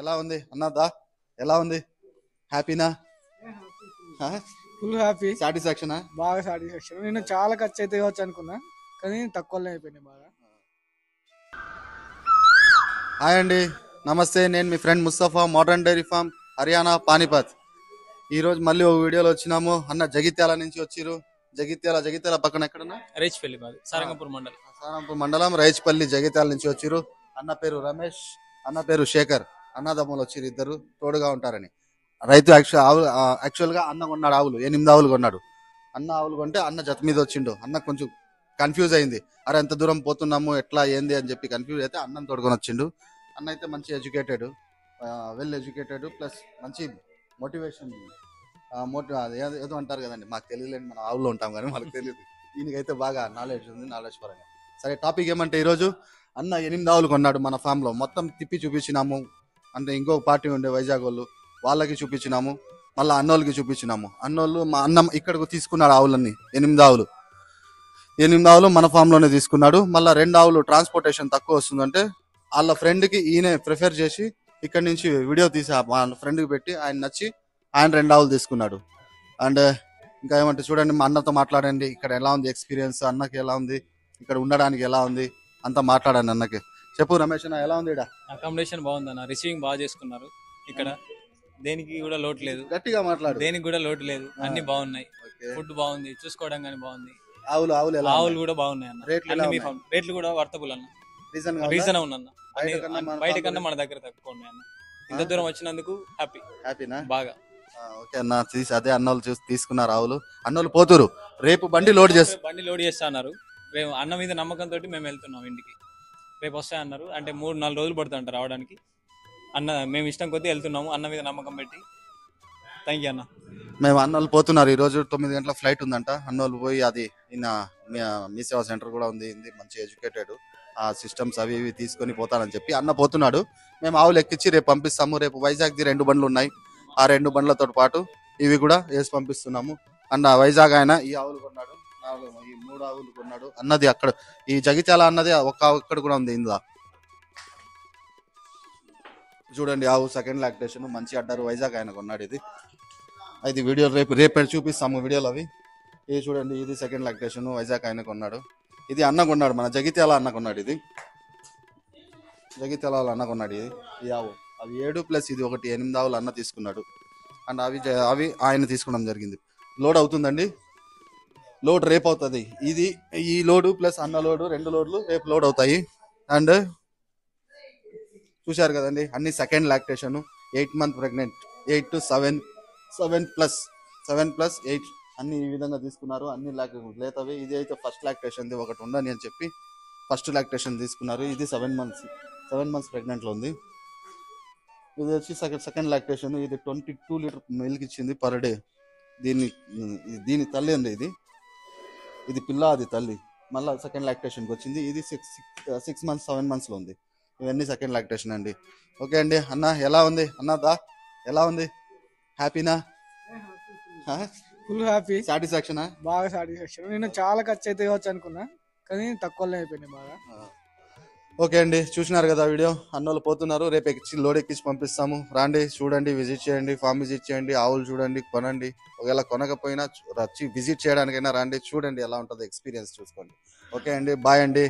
ఎలా ఉంది అన్నదా? ఎలా ఉంది? హ్యాపీనా? ఫుల్ హ్యాపీ, సాటిస్ఫాక్షనా? బాగా సాటిస్ఫాక్షన్. నేను చాలా ఖర్చు అయితే కావచ్చు అనుకున్నా, కానీ తక్కువలో అయిపోయినాయి బాగా. హాయ్ అండి, నమస్తే. నేను మీ friend Mustafa, modern dairy farm, Haryana, Panipat. ఈరోజు మళ్ళీ ఒక వీడియోలో వచ్చినాము. అన్న జగిత్యాల నుంచి వచ్చిరు. జగిత్యాల పక్కన ఎక్కడన్నా రైచ్పల్లి మాది, సారంగపూర్ మండలం. సారంపూర్ మండలం, రైచ్పల్లి, జగిత్యాల నుంచి వచ్చిరు. అన్న పేరు రమేష్, అన్న పేరు శేఖర్. అన్నదమ్ములు వచ్చిరు, ఇద్దరు తోడుగా ఉంటారని. రైతు యాక్చువల్ గా అన్న కొన్నాడు ఆవులు, 8 ఆవులు కొన్నాడు. అన్న ఆవులు కొంటే అన్న జత మీద వచ్చిండు. అన్న కొంచెం కన్ఫ్యూజ్ అయింది. అరే ఎంత దూరం పోతున్నాము, ఎట్లా ఏంది అని చెప్పి కన్ఫ్యూజ్ అయితే అన్నం తోడుకొని వచ్చిండు. అన్న అయితే మంచి ఎడ్యుకేటెడ్, వెల్ ఎడ్యుకేటెడ్, ప్లస్ మంచి మోటివేషన్. ఏదో అంటారు కదండి, మాకు తెలియలేని మన ఆవుల్లో ఉంటాం కానీ మనకు తెలియదు. దీనికైతే బాగా నాలెడ్జ్ ఉంది, నాలెడ్జ్ పరంగా. సరే, టాపిక్ ఏమంటే ఈరోజు అన్న 8 ఆవులు కొన్నాడు మన ఫామ్ లో. మొత్తం తిప్పి చూపించినాము. అంటే ఇంకొక పార్టీ ఉండే వైజాగ్ వాళ్ళు, వాళ్ళకి చూపించినాము. మళ్ళీ అన్నోళ్ళకి చూపించినాము. అన్నోళ్ళు మా అన్న ఇక్కడికి తీసుకున్నాడు ఆవులన్నీ. 8 ఆవులు మన ఫామ్ లోనే తీసుకున్నాడు. మళ్ళీ 2 ఆవులు ట్రాన్స్పోర్టేషన్ తక్కువ వస్తుందంటే వాళ్ళ ఫ్రెండ్ కి ఈయన ప్రిఫర్ చేసి ఇక్కడ నుంచి వీడియో తీసి వాళ్ళ ఫ్రెండ్కి పెట్టి ఆయన నచ్చి ఆయన 2 ఆవులు తీసుకున్నాడు. అండ్ ఇంకా ఏమంటే చూడండి, మా అన్నతో మాట్లాడండి. ఇక్కడ ఎలా ఉంది ఎక్స్పీరియన్స్, అన్నకి ఎలా ఉంది, ఇక్కడ ఉండడానికి ఎలా ఉంది, అంతా మాట్లాడండి అన్నకి. చెప్పు రమేష్ అన్న, ఎలా ఉంది? అకామిడేషన్ బాగుందన్న, రిసీవింగ్ బాగా చేసుకున్నారు ఇక్కడ. దేనికి కూడా లోటు లేదు, గట్టిగా మాట్లాడు. దేనికి కూడా లోటు లేదు, అన్ని బాగున్నాయి. ఫుడ్ బాగుంది, చూసుకోవడం కానీ బాగుంది. ఆవులు కూడా బాగున్నాయి అన్న. రేట్లు కూడా వర్తబుల్ అన్న, రీజన్ అవునన్న. బయట కన్నా మన దగ్గర తక్కువ ఉన్నాయి అన్న. ఇంత దూరం వచ్చినందుకు హ్యాపీనా బాగా. ఓకే అన్న, అదే అన్నోళ్ళు చూసి తీసుకున్నారు ఆవులు. అన్నోళ్ళు పోతురు, రేపు బండి లోడ్ చేస్తా అన్నారు. మేము అన్న మీద నమ్మకంతో మేము వెళ్తున్నాం ఇంటికి. రేపు వస్తాయి అన్నారు. అంటే 3-4 రోజులు పడుతుంటారు రావడానికి. అన్న మేము ఇష్టం కొద్దీ వెళ్తున్నాము, అన్న మీద నమ్మకం పెట్టి. థ్యాంక్ యూ అన్న. మేము అన్నోళ్ళు పోతున్నారు. ఈ రోజు 9 గంటల ఫ్లైట్ ఉందంట. అన్నోళ్ళు పోయి అది మీ సేవా సెంటర్ కూడా ఉంది, మంచి ఎడ్యుకేటెడ్, ఆ సిస్టమ్స్ అవి ఇవి తీసుకొని పోతానని చెప్పి అన్న పోతున్నాడు. మేము ఆవులు ఎక్కించి రేపు పంపిస్తాము. రేపు వైజాగ్ది 2 బండ్లు ఉన్నాయి. ఆ 2 బండ్లతో పాటు ఇవి కూడా వేసి పంపిస్తున్నాము. అన్న వైజాగ్ ఆయన ఈ ఆవులు కొన్నాడు, ఈ 3 ఆవులు కొన్నాడు. అన్నది అక్కడ ఈ జగిత్యాల అన్నది ఒక ఆవు ఇక్కడ కూడా ఉంది. ఇందులో చూడండి, ఆవు సెకండ్ లాక్టేషన్, మంచి అడ్డారు. వైజాగ్ ఆయన కొన్నాడు. ఇది వీడియో రేపు చూపిస్తాము వీడియోలు అవి. ఇది చూడండి, ఇది సెకండ్ లాక్టేషన్, వైజాగ్ ఆయన కొన్నాడు. ఇది అన్న కొన్నాడు, మన జగిత్యాల అన్న కొన్నాడు. ఇది జగిత్యాల అన్న కొన్నాడు. ఈ ఆవు అవి 7 ప్లస్ ఇది ఒకటి 8 ఆవులు అన్న తీసుకున్నాడు. అండ్ అవి ఆయన తీసుకోవడం జరిగింది. లోడ్ అవుతుందండి, లోడ్ రేపు అవుతుంది. ఈ లోడు ప్లస్ అన్న లోడు 2 లోడ్లు రేపు లోడ్ అవుతాయి. అండ్ చూశారు కదండి, అన్ని second lactation, 8 month pregnant, 8 to 7 plus 8 అన్ని ఈ విధంగా తీసుకున్నారు. అన్ని లేతవి. ఇది అయితే ఫస్ట్ లాక్టేషన్ ఒకటి ఉండని అని చెప్పి ఫస్ట్ లాక్టేషన్ తీసుకున్నారు. ఇది 7 మంత్స్ ప్రెగ్నెంట్ లో ఉంది. ఇది వచ్చి సెకండ్ లాక్టేషన్. ఇది 22 లీటర్ మిల్క్ ఇచ్చింది పర్ డే. దీని తల్లి అండి. ఇది పిల్ల, అది తల్లి. మళ్ళీ సెకండ్ లాక్టేషన్కి వచ్చింది. ఇది 6 మంత్స్ 7 మంత్స్లో ఉంది. ఇవన్నీ సెకండ్ లాక్టేషన్ అండి. ఓకే అండి. అన్న ఎలా ఉంది? అన్నదా ఎలా ఉంది? హ్యాపీనా? ఫుల్ హ్యాపీ, సాటిస్ఫాక్షనా? బాగా సాటిస్ఫాక్షన్. నేను చాలా ఖర్చు అయితే కావచ్చు అనుకున్నా, కానీ తక్కువలో అయిపోయినాయి బాగా. ఓకే అండి, చూసినారు కదా వీడియో. అన్నోళ్ళు పోతున్నారు, రేపు లోడ్ ఎక్కించి పంపిస్తాము. రాండి, చూడండి, విజిట్ చేయండి, ఫామ్ విజిట్ చేయండి, ఆవులు చూడండి, కొనండి. ఒకవేళ కొనకపోయినా వచ్చి విజిట్ చేయడానికైనా రండి, చూడండి ఎలా ఉంటుందో ఎక్స్పీరియన్స్ చూసుకోండి. ఓకే అండి, బాయ్ అండి.